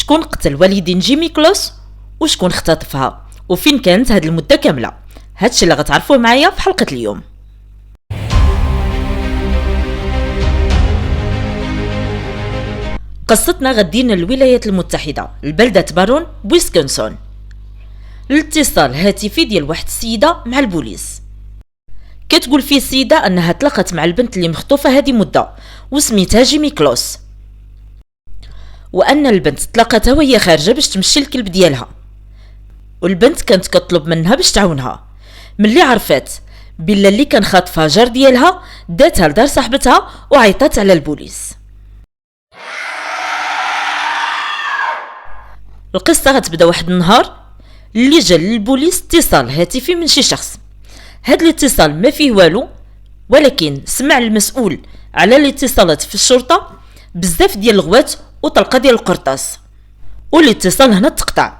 شكون قتل والدين جيمي كلوس وشكون اختطفها وفين كانت هاد المدة كاملة. هادشي اللي غتعرفوه معايا في حلقة اليوم. قصتنا غدينا للولايات المتحدة لبلدة بارون بويسكونسون الاتصال هاتفي ديال واحد السيدة مع البوليس. كتقول فيه السيدة انها تلاقت مع البنت اللي مخطوفة هذه مدة وسميتها جيمي كلوس، وان البنت تلاقتها وهي خارجة باش تمشي الكلب ديالها، والبنت كانت كتطلب منها باش تعاونها. ملي عرفت بلا اللي كان خاطفها جار ديالها داتها لدار صاحبتها وعيطات على البوليس. القصة غتبدا واحد النهار اللي جا للبوليس اتصال هاتفي من شي شخص. هاد الاتصال ما فيه والو، ولكن سمع المسؤول على الاتصالات في الشرطة بزاف ديال الغوات وطلقة ديال القرطاس، والاتصال هنا تقطع.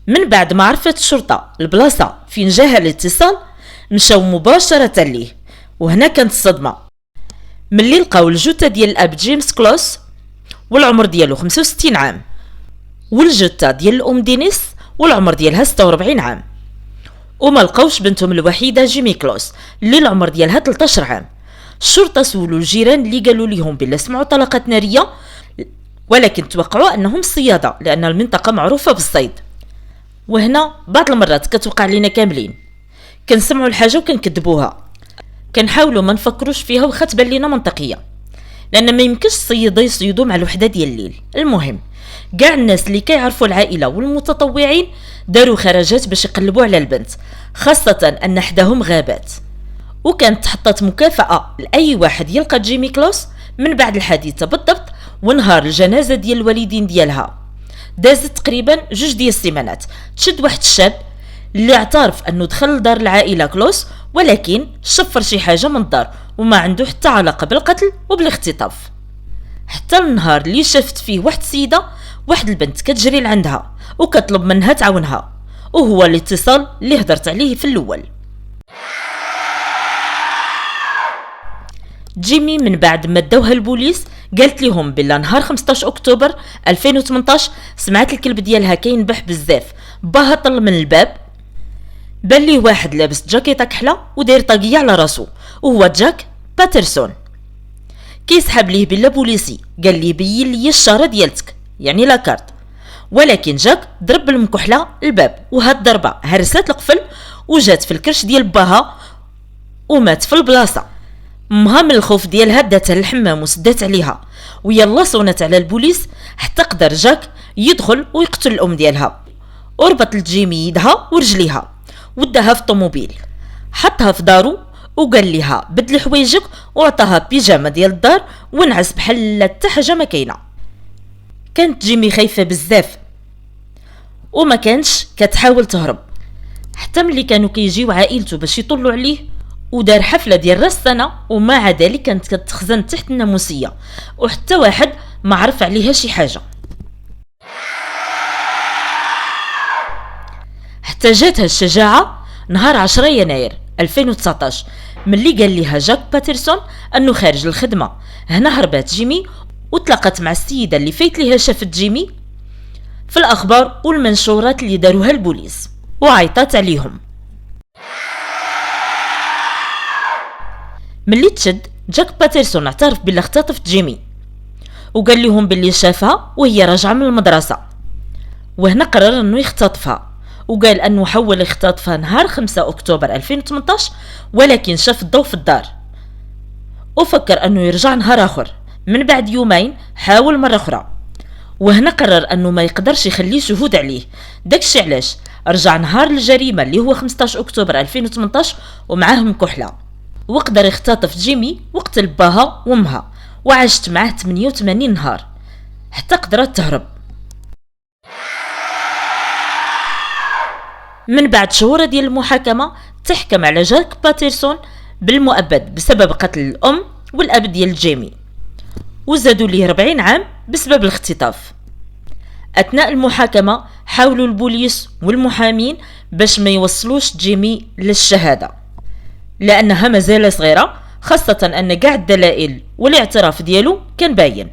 من بعد ما عرفت الشرطة البلاصة فين جاها الاتصال مشاو مباشرة ليه، وهنا كانت الصدمة ملي لقاو الجثة ديال الاب جيمس كلوس والعمر ديالو 65 عام، والجثة ديال الام دينيس والعمر ديالها 46 عام، وما لقاوش بنتهم الوحيدة جيمي كلوس اللي العمر ديالها 13 عام. الشرطة سولوا الجيران اللي قالوا لهم بلا سمعوا طلقات نارية، ولكن توقعوا انهم الصيادة لان المنطقة معروفة بالصيد. وهنا بعض المرات كتوقع لينا كاملين كنسمعوا الحاجة وكنكذبوها، كنحاولوا ما نفكروش فيها واخا تبان لينا منطقية، لان ما يمكنش الصيادة يصيدوا مع الوحدة ديال الليل. المهم كاع الناس اللي كيعرفوا العائلة والمتطوعين داروا خرجات باش يقلبوا على البنت، خاصة ان حداهم غابات، وكانت تحطت مكافأة لأي واحد يلقى جيمي كلوس من بعد الحادثة بالضبط. ونهار الجنازة ديال الوالدين ديالها دازت تقريبا 2 ديال السيمانات، تشد واحد الشاب اللي اعترف انه دخل لدار العائلة كلوس ولكن شفر شي حاجة من الدار وما عنده حتى علاقة بالقتل وبالاختطاف، حتى النهار اللي شافت فيه واحد السيدة واحد البنت كتجري لعندها وكتطلب منها تعاونها، وهو الاتصال اللي هدرت عليه في الاول. جيمي من بعد ما داوها البوليس قالت لهم بلا نهار 15 اكتوبر 2018 سمعت الكلب ديالها كينبح بزاف، باها طل من الباب بان ليه واحد لابس جاكيطه كحله وداير طاقيه على راسو، وهو جاك باترسون. كيسحب ليه بلا بوليسي قال ليه بين لي الشاره ديالتك يعني لاكارت، ولكن جاك ضرب بالمكحله الباب، وهاد الضربه هرسات القفل وجات في الكرش ديال باها ومات في البلاصه. امها من الخوف ديالها داتها للحمام وسدات عليها، ويلا صونت على البوليس حتى قدر جاك يدخل ويقتل الام ديالها، وربط لجيمي يدها ورجليها وداها في الطوموبيل، حطها في دارو وقال لها بدل حوايجك وعطاها بيجامه ديال الدار ونعس بحال حتى حاجه ما كاينه. كانت جيمي خايفه بزاف وما كانش كتحاول تهرب، حتى ملي كانوا كيجيو عائلته باش يطلوا عليه ودار حفله ديال راس السنه، ومع ذلك كانت كتخزن تحت الناموسيه وحتى واحد ما عرف عليها شي حاجه. حتى جاتها الشجاعه نهار 10 يناير 2019 ملي قال لها جاك باترسون انه خارج الخدمه. هنا هربات جيمي وتلاقت مع السيده اللي فايت ليها شافت جيمي في الاخبار والمنشورات اللي داروها البوليس وعيطات عليهم. ملي تشد جاك باترسون اعترف باللي اختطفت جيمي وقال لهم باللي شافها وهي راجعه من المدرسه، وهنا قرر انه يختطفها، وقال انه حول اختطفها نهار 5 اكتوبر 2018 ولكن شاف الضوء في الدار وفكر انه يرجع نهار اخر. من بعد يومين حاول مره اخرى، وهنا قرر انه ما يقدرش يخلي شهود عليه. داكشي علاش رجع نهار الجريمه اللي هو 15 اكتوبر 2018 ومعاه مكحله، وقدر يختطف جيمي وقتل باها وامها وعاشت معاه 88 نهار حتى قدرت تهرب. من بعد شهور ديال المحاكمه تحكم على جاك باترسون بالمؤبد بسبب قتل الام والاب ديال جيمي، وزادوا ليه 40 عام بسبب الاختطاف. اثناء المحاكمه حاولوا البوليس والمحامين باش ما يوصلوش جيمي للشهاده لانها مازال صغيره، خاصه ان كاع الدلائل والاعتراف ديالو كان باين.